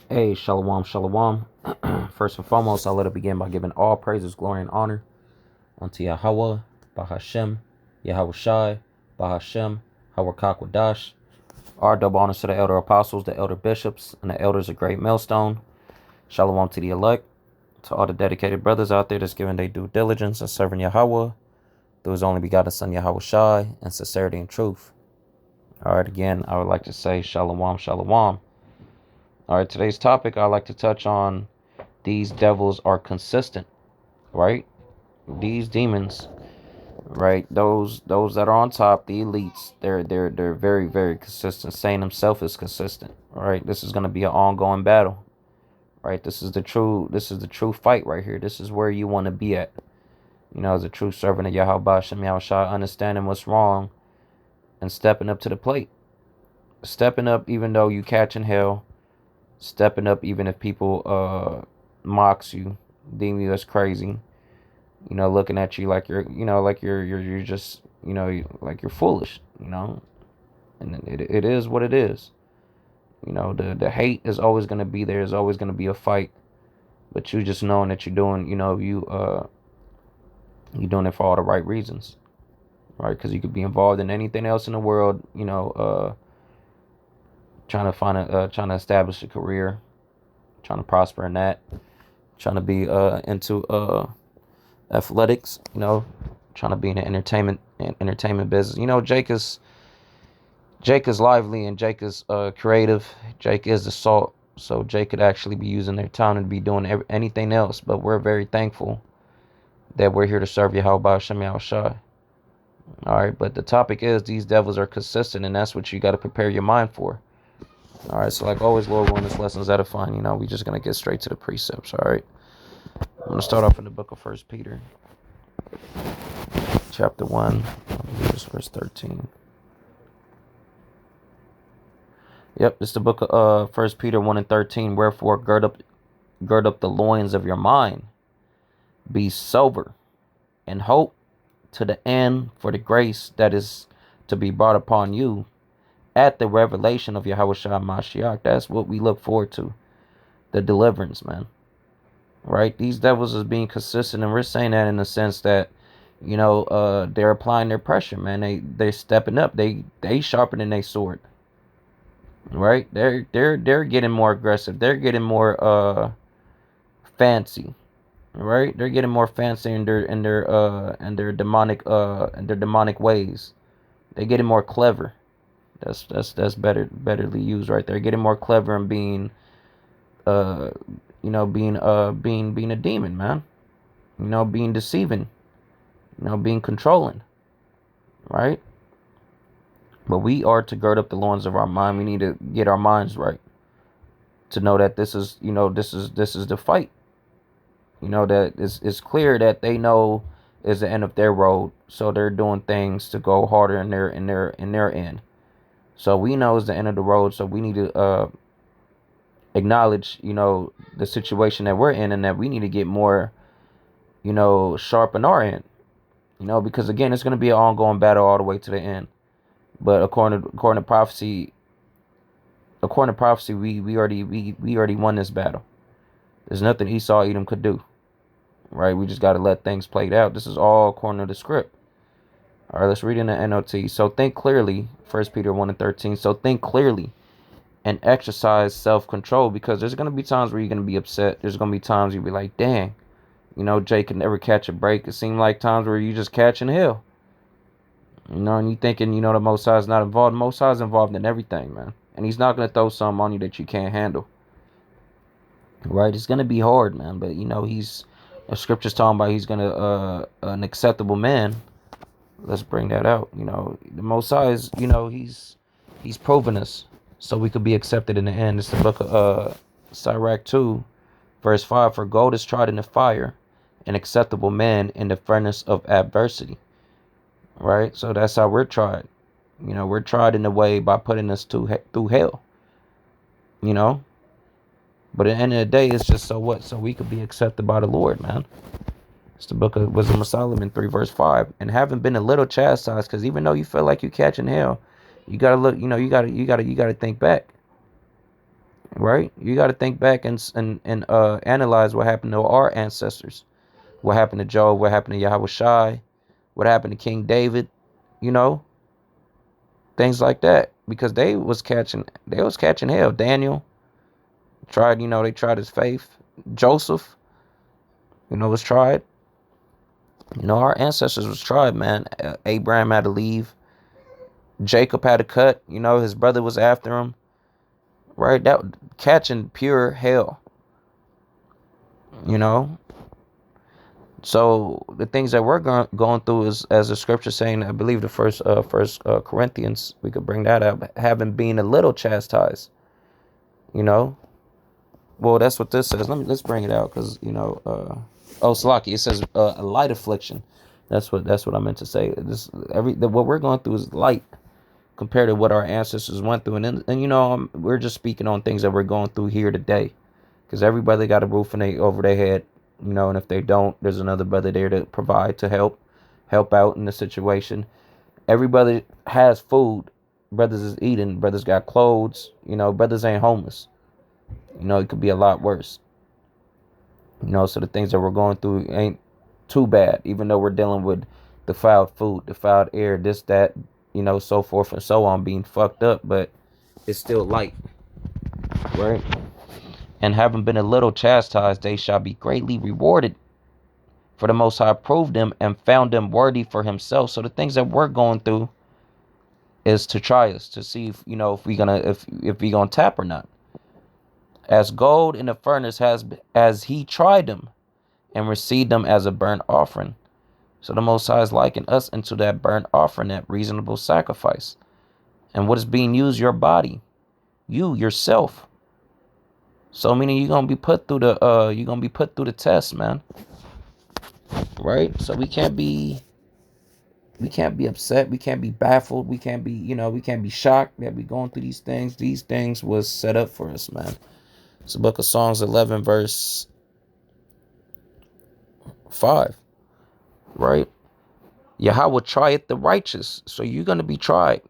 Hey, shalom, shalom. First and foremost, I'll let it begin by giving all praises, glory, and honor unto YAHAWAH, BaHaShem, YAHAWASHI, BaHaShem, HaWakakwadash. Our double honors to the elder apostles, the elder bishops, and the elders of Great Millstone. Shalom to the elect, to all the dedicated brothers out there that's giving their due diligence and serving Yahweh through his only begotten Son, YAHAWASHI, and sincerity and truth. All right, again, I would like to say shalom, shalom. All right, today's topic I'd like to touch on: these devils are consistent, right? These demons, right? Those that are on top, the elites, they're very, very consistent. Satan himself is consistent. All right, this is gonna be an ongoing battle, right? This is the true fight right here. This is where you want to be at. As a true servant of Yahweh Shem Yahushua, understanding what's wrong and stepping up to the plate. Stepping up even though you catching hell. Stepping up even if people mocks you, deem you as crazy, looking at you like you're just, like you're foolish, and it is what it is. The hate is always going to be there. There's always going to be a fight, but you just knowing that you're doing, you're doing it for all the right reasons, right? Because you could be involved in anything else in the world, trying to establish a career, trying to prosper in that, trying to be into athletics, trying to be in the entertainment business. Jake is lively and Jake is creative. Jake is the salt, so Jake could actually be using their time to be doing anything else. But we're very thankful that we're here to serve Yahweh Shem Yahushua. All right, but the topic is these devils are consistent, and that's what you got to prepare your mind for. All right, so like always, Lord willing, this lesson is edifying. We just gonna get straight to the precepts. All right, I'm gonna start off in the book of First Peter, chapter 1, I believe it's verse 13. Yep, it's the book of 1 Peter 1 and 13. Wherefore gird up the loins of your mind, be sober, and hope to the end for the grace that is to be brought upon you at the revelation of Yahawashi Mashiach. That's what we look forward to, the deliverance, man. Right? These devils is being consistent, and we're saying that in the sense that, they're applying their pressure, man. They're stepping up. They sharpening their sword. Right? They're getting more aggressive. They're getting more fancy. Right? They're getting more fancy in their demonic ways. They're getting more clever. That's betterly used right there. Getting more clever and being being a demon, man. Being deceiving. Being controlling. Right? But we are to gird up the loins of our mind. We need to get our minds right to know that this is the fight. That it's clear that they know is the end of their road, so they're doing things to go harder in their end. So we know it's the end of the road, so we need to acknowledge, the situation that we're in, and that we need to get more, sharp in our end. Because again, it's going to be an ongoing battle all the way to the end. But according to prophecy, we already won this battle. There's nothing Esau Edom could do. Right? We just got to let things play out. This is all according to the script. All right, let's read in the NOT. So think clearly, 1 Peter 1 and 13. So think clearly and exercise self-control, because there's going to be times where you're going to be upset. There's going to be times you'll be like, dang, Jay can never catch a break. It seems like times where you just catching hell. And you thinking, the Most High is not involved. The Most High is involved in everything, man. And he's not going to throw something on you that you can't handle. Right? It's going to be hard, man. But, the scripture's talking about he's going to, an acceptable man. Let's bring that out. The Most High is, he's proven us so we could be accepted in the end. It's the book of Sirach 2, verse 5. For gold is tried in the fire, an acceptable man in the furnace of adversity. Right? So that's how we're tried. We're tried in a way by putting us through hell. But at the end of the day, it's just so what? So we could be accepted by the Lord, man. It's the book of Wisdom of Solomon 3 verse 5. And having been a little chastised, because even though you feel like you're catching hell, you gotta look, you gotta think back. right? You got to think back and analyze what happened to our ancestors. What happened to Job? What happened to Yahawashi? What happened to King David? You know, things like that. Because they was catching hell. Daniel tried, they tried his faith. Joseph, was tried. Our ancestors was tried, man. Abraham had to leave. Jacob had to cut. His brother was after him. Right? That catching pure hell. You know. So the things that we're going through is, as the scripture saying, I believe the first Corinthians, we could bring that up, having been a little chastised. Well, that's what this says. Let's bring it out because Salaki, it says a light affliction. That's what I meant to say. What we're going through is light compared to what our ancestors went through, and we're just speaking on things that we're going through here today, because everybody got a roof over their head, and if they don't, there's another brother there to provide to help out in the situation. Everybody has food. Brothers is eating. Brothers got clothes. Brothers ain't homeless. It could be a lot worse. So the things that we're going through ain't too bad, even though we're dealing with defiled food, defiled air, this, that, so forth and so on, being fucked up, but it's still light, right? And having been a little chastised, they shall be greatly rewarded. For the Most High proved them and found them worthy for himself. So the things that we're going through is to try us, to see if we gonna tap or not. As gold in the furnace as he tried them and received them as a burnt offering. So the Most High is likened us into that burnt offering, that reasonable sacrifice. And what is being used? Your body, yourself. So meaning you're gonna be put through the test, man. Right? So we can't be upset, we can't be baffled, we can't be shocked that we going through these things. These things was set up for us, man. It's the book of Psalms 11 verse 5. Right? Yahweh trieth the righteous. So you're gonna be tried.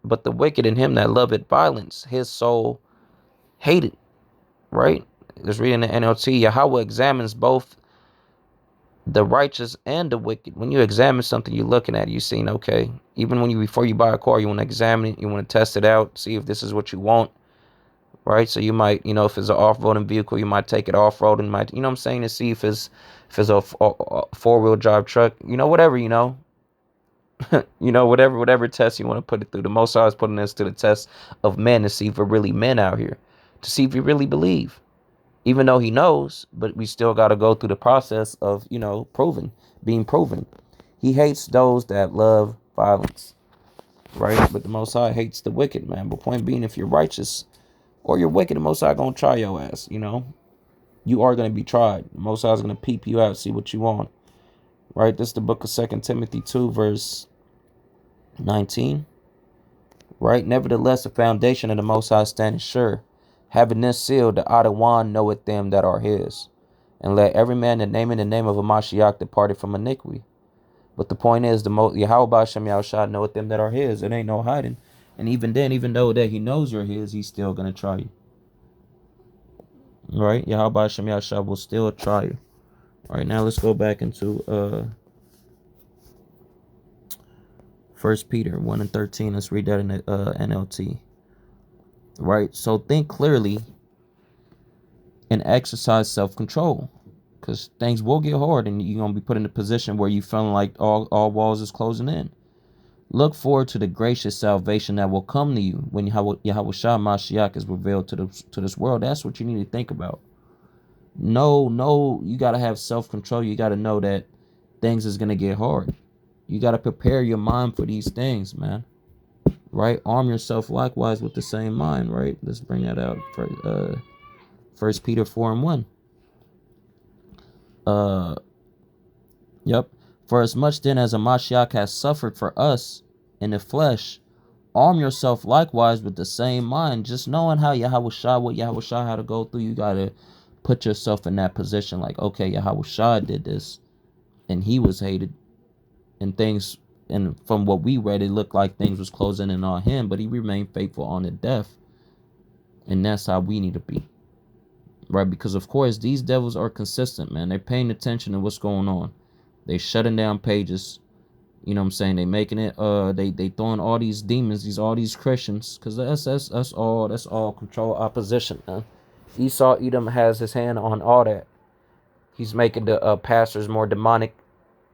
But the wicked in him that loveth violence, his soul hated. Right? Just reading the NLT, Yahweh examines both the righteous and the wicked. When you examine something, you're looking at it, you're seeing, okay, even before you buy a car, you want to examine it, you want to test it out, see if this is what you want, right? So you might, if it's an off-roading vehicle, you might take it off-road and might, what I'm saying, to see if it's a four-wheel drive truck, whatever, whatever test you want to put it through. The Most High is putting this to the test of men to see if we're really men out here, to see if we really believe. Even though he knows, but we still got to go through the process of, being proven. He hates those that love violence, right? But the Most High hates the wicked, man. But point being, if you're righteous or you're wicked, the Most High going to try your ass, You are going to be tried. The Most High is going to peep you out, see what you want, right? This is the book of 2 Timothy 2, verse 19, right? Nevertheless, the foundation of the Most High standeth sure. Having this seal, the Adawan knoweth them that are his. And let every man that name in the name of a Mashiach departed from iniquity. But the point is, YAHAWAH Shem Yahushua knoweth them that are his. It ain't no hiding. And even then, even though that he knows you're his, he's still going to try you. Right? YAHAWAH Shem Yahushua will still try you. All right, now let's go back into 1 Peter 1 and 13. Let's read that in the NLT. Right? So think clearly and exercise self-control, because things will get hard and you're going to be put in a position where you feeling like all walls is closing in. Look forward to the gracious salvation that will come to you when Yahawashi Mashiach is revealed to this world. That's what you need to think about. No, you got to have self-control. You got to know that things is going to get hard. You got to prepare your mind for these things, man. Right? Arm yourself likewise with the same mind, right? Let's bring that out for 1 Peter 4 and 1. Yep. For as much then as a Mashiach has suffered for us in the flesh, arm yourself likewise with the same mind. Just knowing how what Yahawashi had to go through, you gotta put yourself in that position. Like, okay, Yahawashi did this, and he was hated, and things. And from what we read, it looked like things was closing in on him, but he remained faithful on the death. And that's how we need to be. Right? Because of course these devils are consistent, man. They're paying attention to what's going on. They shutting down pages. You know what I'm saying? They making it they throwing all these demons, all these Christians, because that's all control opposition, man. Esau Edom has his hand on all that. He's making the pastors more demonic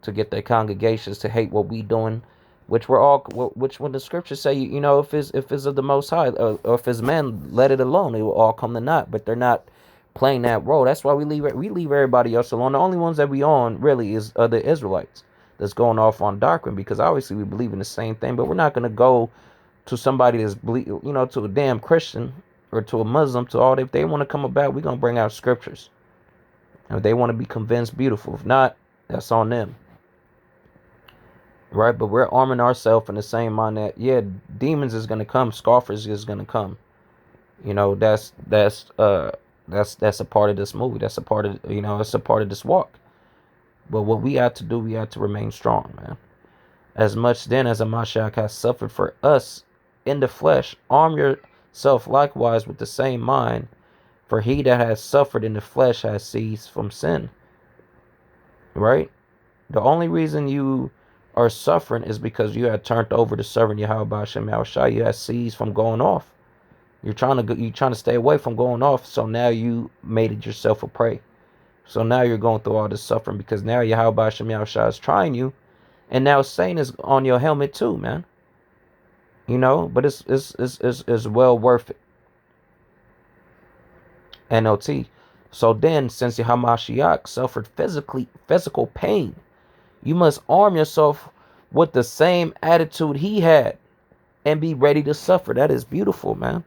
to get their congregations to hate what we doing, which we're all, which when the scriptures say, you know, if it's of the Most High, or if it's men, let it alone. It will all come to naught. But they're not playing that role. That's why we leave everybody else alone. The only ones that we on really is the Israelites that's going off on doctrine, because obviously we believe in the same thing. But we're not going to go to somebody that's to a damn Christian or to a Muslim, to all. If they want to come about, we're going to bring out scriptures. If they want to be convinced, beautiful. If not, that's on them. Right? But we're arming ourselves in the same mind that, yeah, demons is going to come, scoffers is going to come. You know, that's a part of this movie. That's a part of, it's a part of this walk. But what we have to do, we have to remain strong, man. As much then as a Mashiach has suffered for us in the flesh, arm yourself likewise with the same mind. For he that has suffered in the flesh has ceased from sin. Right? The only reason you are suffering is because you had turned over to serving YAHAWASHI. You had ceased from going off. You're trying to stay away from going off. So now you made it yourself a prey. So now you're going through all this suffering because now YAHAWASHI is trying you, and now Satan is on your helmet too, man. You know, but it's well worth it. NOT. So then, since Yahamashiach suffered physical pain, you must arm yourself with the same attitude he had and be ready to suffer. That is beautiful, man.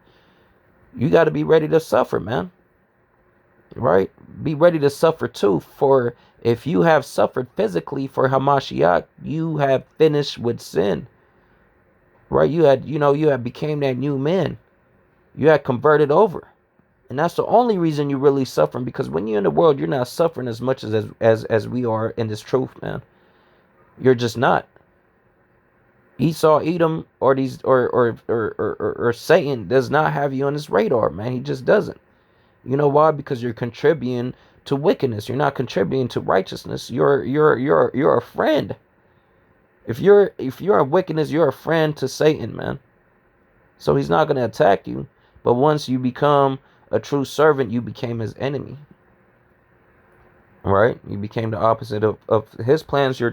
You got to be ready to suffer, man. Right? Be ready to suffer too. For if you have suffered physically for Hamashiach, you have finished with sin. Right? You had became that new man. You had converted over. And that's the only reason you're really suffering, because when you're in the world, you're not suffering as much as we are in this truth, man. You're just not. Esau, Edom, or these or Satan does not have you on his radar, man. He just doesn't. You know why? Because you're contributing to wickedness. You're not contributing to righteousness. You're a friend. If you're in wickedness, you're a friend to Satan, man. So he's not going to attack you. But once you become a true servant, you became his enemy. Right? You became the opposite of his plans. You're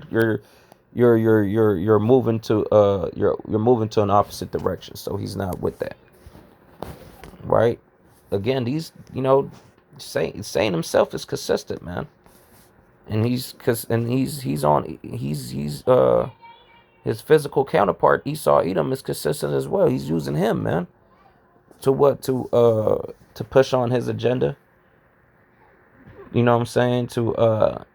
moving to you're moving to an opposite direction. So he's not with that. Right? Again, these, Satan himself is consistent, man. And he's his physical counterpart Esau Edom is consistent as well. He's using him, man, to push on his agenda. You know what I'm saying? To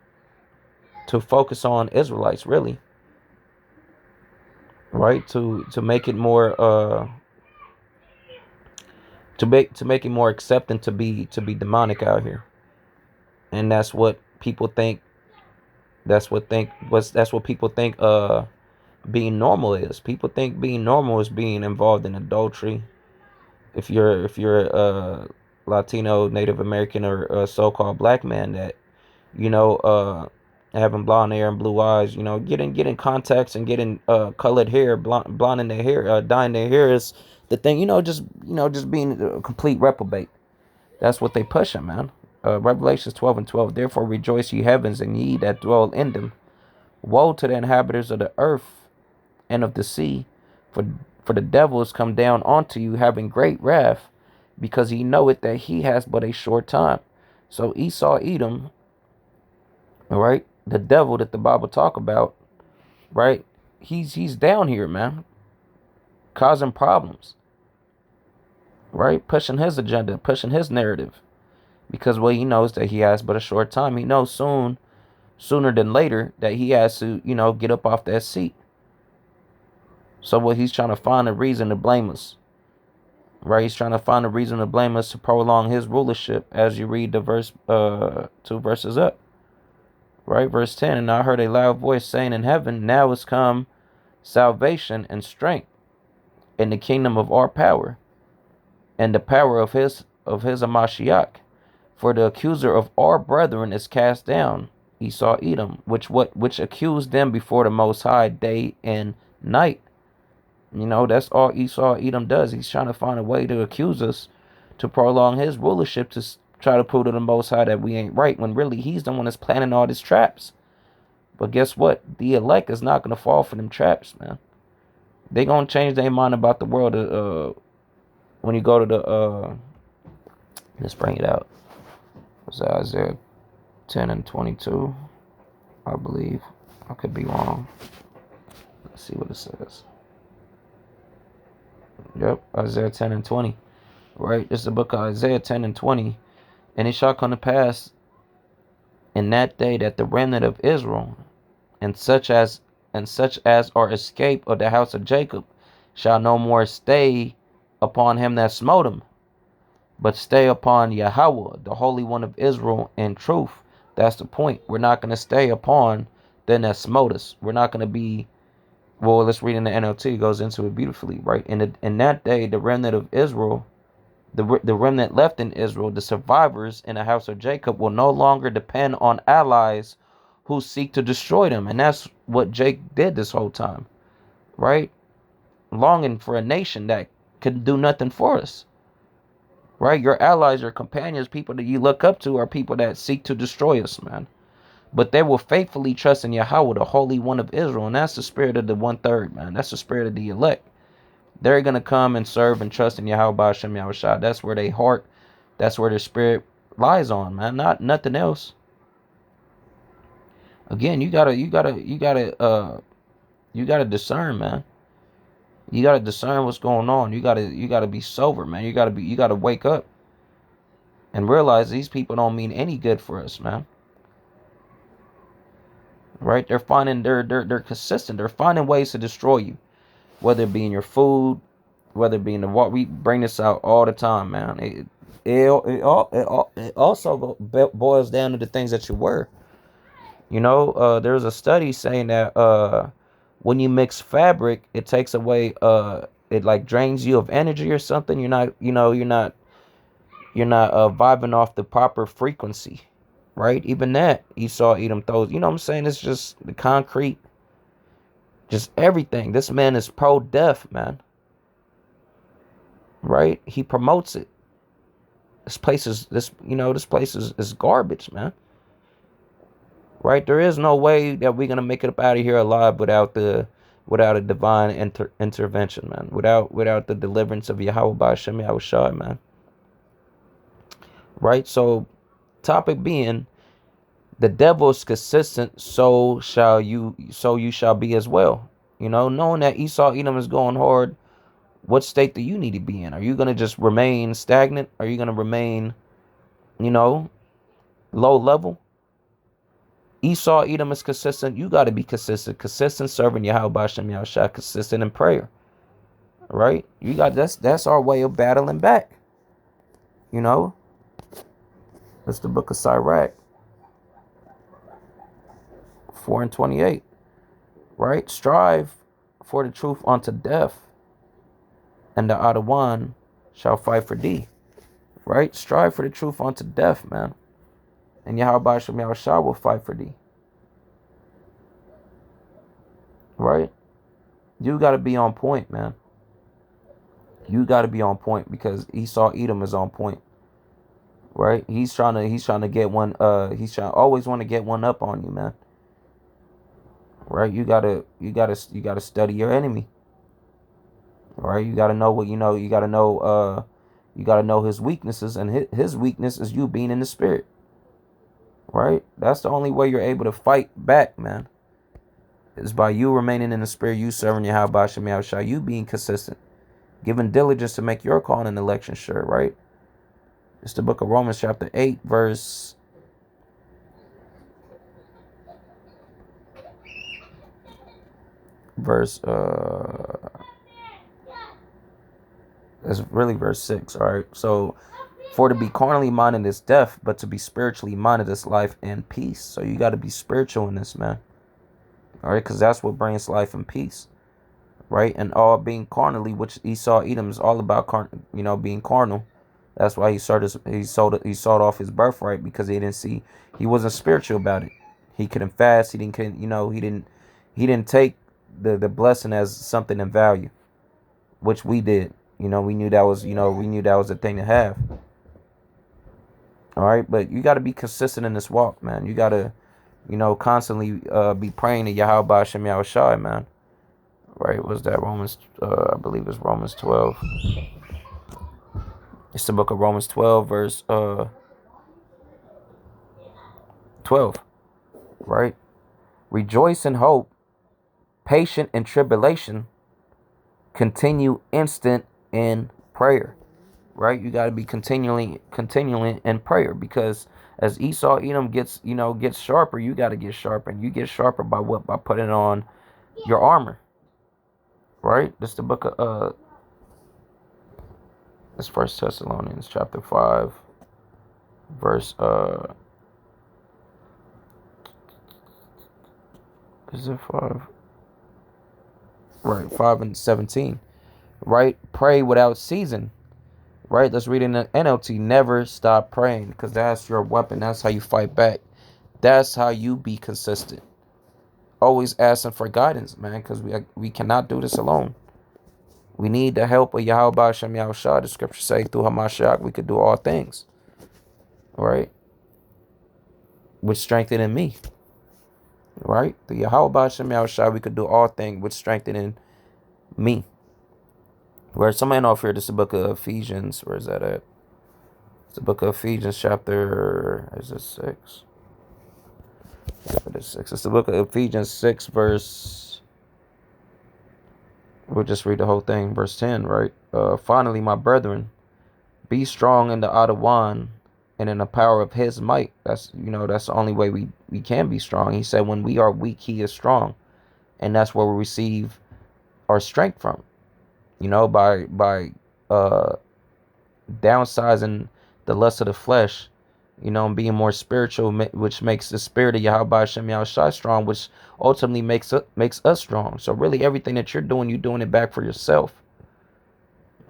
focus on Israelites, really. Right? To make it more to make it more accepting to be demonic out here. And that's what people think. That's what people think being normal is. People think being normal is being involved in adultery. If you're a Latino, Native American, or a so-called black man that, having blonde hair and blue eyes, getting contacts and getting colored hair, blonding their hair, dyeing their hair is the thing. Just being a complete reprobate. That's what they pushing, man. Revelations 12:12. Therefore rejoice, ye heavens, and ye that dwell in them. Woe to the inhabitants of the earth and of the sea, for the devil is come down unto you, having great wrath, because he knoweth that he has but a short time. So Esau, Edom, right, the devil that the Bible talk about, right, he's down here, man, causing problems, right, pushing his agenda, pushing his narrative, because he knows that he has but a short time. He knows sooner than later that he has to, get up off that seat. So he's trying to find a reason to blame us. Right? He's trying to find a reason to blame us to prolong his rulership, as you read the verse 2 verses up. Right? Verse 10, and I heard a loud voice saying in heaven, now is come salvation and strength in the kingdom of our power. and the power of his Mashiach. For the accuser of our brethren is cast down, Esau Edom, which accused them before the Most High day and night. You know, that's all Esau Edom does. He's trying to find a way to accuse us, to prolong his rulership, to try to prove to the Most High that we ain't right, when really he's the one that's planning all these traps. But guess what? The elect is not going to fall for them traps, man. They going to change their mind about the world when you go to the, let's bring it out. It's Isaiah 10 and 22, I believe. I could be wrong. Let's see what it says. Yep, Isaiah 10 and 20. Right? This is the book of Isaiah 10 and 20. And it shall come to pass in that day that the remnant of Israel, and such as are escaped of the house of Jacob, shall no more stay upon him that smote him, but stay upon YAHAWAH, the Holy One of Israel, in truth. That's the point. We're not going to stay upon them that smote us. We're not going to be, well, let's read in the NLT. It goes into it beautifully, right? In that day, the remnant of Israel, the remnant left in Israel, the survivors in the house of Jacob, will no longer depend on allies who seek to destroy them. And that's what Jake did this whole time, right? Longing for a nation that could do nothing for us. Right? Your allies, your companions, people that you look up to are people that seek to destroy us, man. But they will faithfully trust in Yahawah, the Holy One of Israel. And that's the spirit of the 1/3, man. That's the spirit of the elect. They're going to come and serve and trust in Yahweh Shem Yahushua. That's where their heart, that's where their spirit lies on, man. Not nothing else. Again, you gotta discern, man. You gotta discern what's going on. You gotta be sober, man. You gotta wake up and realize these people don't mean any good for us, man. Right? They're consistent. They're finding ways to destroy you, whether it be in your food, whether it be in the water. We bring this out all the time, man. It also boils down to the things that you wear. You know, there's a study saying that when you mix fabric, it takes away it like drains you of energy or something. You're not vibing off the proper frequency, right? Even that Esau Edom throws. You know what I'm saying? It's just the concrete, just everything. This man is pro-death, man. Right? He promotes it. This place is garbage, man. Right? There is no way that we're gonna make it up out of here alive without a divine intervention, man. Without the deliverance of Yahweh by Shem Yahushua, man. Right? So, topic being, the devil is consistent, so you shall be as well. You know, knowing that Esau Edom is going hard, what state do you need to be in? Are you gonna just remain stagnant? Are you gonna remain, low level? Esau Edom is consistent. You got to be consistent. Consistent serving Yahweh Shem Yahushua. Consistent in prayer. Right? You got that's our way of battling back. You know? That's the book of Sirach. 4 and 28. Right? Strive for the truth unto death, and the Adawan shall fight for thee. Right? Strive for the truth unto death, man. And Yahweh Shem Yahushua will fight for thee. Right? You got to be on point, man. You got to be on point, because Esau Edom is on point. Right? He's trying to get one. Always want to get one up on you, man. Right? You gotta study your enemy. Right? You gotta know what you know. You gotta know his weaknesses, and his weakness is you being in the spirit. Right? That's the only way you're able to fight back, man. Is by you remaining in the spirit, you serving Yahweh Shem Yahushua, you being consistent, giving diligence to make your call and election sure, right? It's the book of Romans chapter 8, verse it's really verse 6, all right? So, for to be carnally minded is death, but to be spiritually minded is life and peace. So you got to be spiritual in this, man. All right, because that's what brings life and peace. right? And all being carnally, which Esau Edom is all about, being carnal. That's why he sold off his birthright, because he wasn't spiritual about it. He couldn't fast. He didn't take the blessing as something in value, which we did. We knew that was the thing to have. All right, but you got to be consistent in this walk, man. You got to, constantly be praying to YAHAWASHI, man. Right? Was that Romans? I believe it's Romans 12. It's the book of Romans 12, verse 12. Right? Rejoice in hope, patient in tribulation, continue instant in prayer. Right? You got to be continuing in prayer, because as Esau Edom gets sharper, you got to get sharper, and you get sharper by what? By putting on your armor. Right? This is the book of it's 1 Thessalonians chapter 5, verse is it 5? Right, 5 and 17. Right? Pray without ceasing. Right? Let's read in the NLT. Never stop praying, because that's your weapon. That's how you fight back. That's how you be consistent. Always asking for guidance, man, because we cannot do this alone. We need the help of Yahweh Shem Yahushua. The scriptures say through Hamashiach we could do all things. Right? With strengthening me. Right? The Yahweh Shem Yahushua we could do all things with strengthening me. Where somebody off here, this is the book of Ephesians. Where is that at? It's the book of Ephesians chapter, is it 6? It is 6. It's the book of Ephesians 6, verse, we'll just read the whole thing, verse 10, right? Finally, my brethren, be strong in the Adawan and in the power of his might. That's the only way we can be strong. He said when we are weak, he is strong. And that's where we receive our strength from. By downsizing the lust of the flesh, and being more spiritual, which makes the spirit of Yahweh Shem Yahushua strong, which ultimately makes us strong. So really everything that you're doing it back for yourself.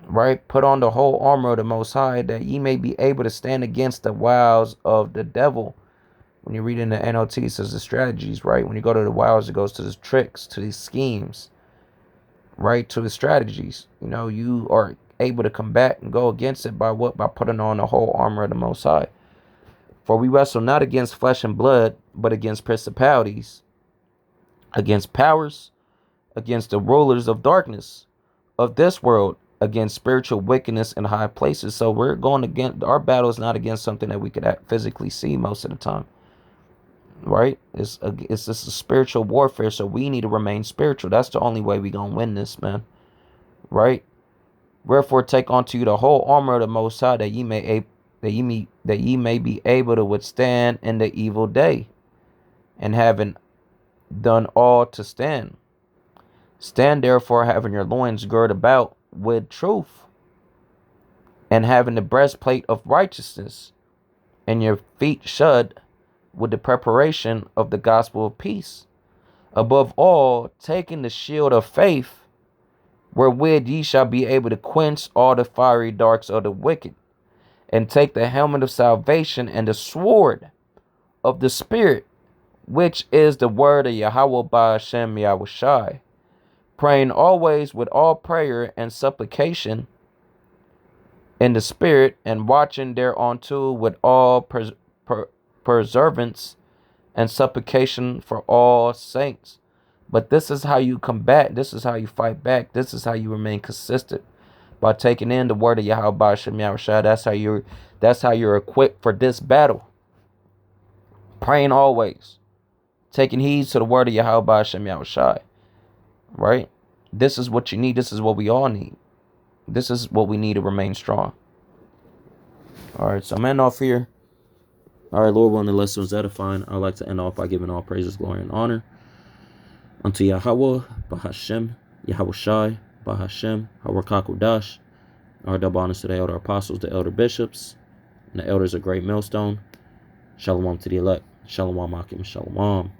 Right? Put on the whole armor of the Most High, that ye may be able to stand against the wiles of the devil. When you read in the NLT, it says the strategies, right? When you go to the wiles, it goes to the tricks, to the schemes, right? To the strategies. You are able to combat and go against it by what? By putting on the whole armor of the Most High. For we wrestle not against flesh and blood, but against principalities, against powers, against the rulers of darkness of this world, against spiritual wickedness in high places. So we're going against, our battle is not against something that we could physically see most of the time. Right? It's just a spiritual warfare, so we need to remain spiritual. That's the only way we gonna win this, man. Right? Wherefore take unto you the whole armor of the Most High, that ye may be able to withstand in the evil day, and having done all to stand. Stand therefore, having your loins girt about with truth, and having the breastplate of righteousness, and your feet shod with the preparation of the gospel of peace. Above all, taking the shield of faith, wherewith ye shall be able to quench all the fiery darts of the wicked, and take the helmet of salvation and the sword of the Spirit, which is the word of Yahweh by Hashem Yahushai, praying always with all prayer and supplication in the Spirit, and watching thereunto with all perseverance and supplication for all saints. But this is how you combat. This is how you fight back. This is how you remain consistent, by taking in the word of Yahweh Shem Yahushua. That's how you're equipped for this battle. Praying always, taking heed to the word of Yahweh Shem Yahushua. Right? This is what you need. This is what we all need. This is what we need to remain strong. All right, so I'm ending off here. All right, Lord, willing, the lesson was edifying. I'd like to end off by giving all praises, glory, and honor unto Yahweh, Bahashem, Yahawashi, Bahashem, Hawakakudash. Our double honors to the elder apostles, the elder bishops, and the elders of Great Millstone. Shalom to the elect. Shalom, Akim, Shalom.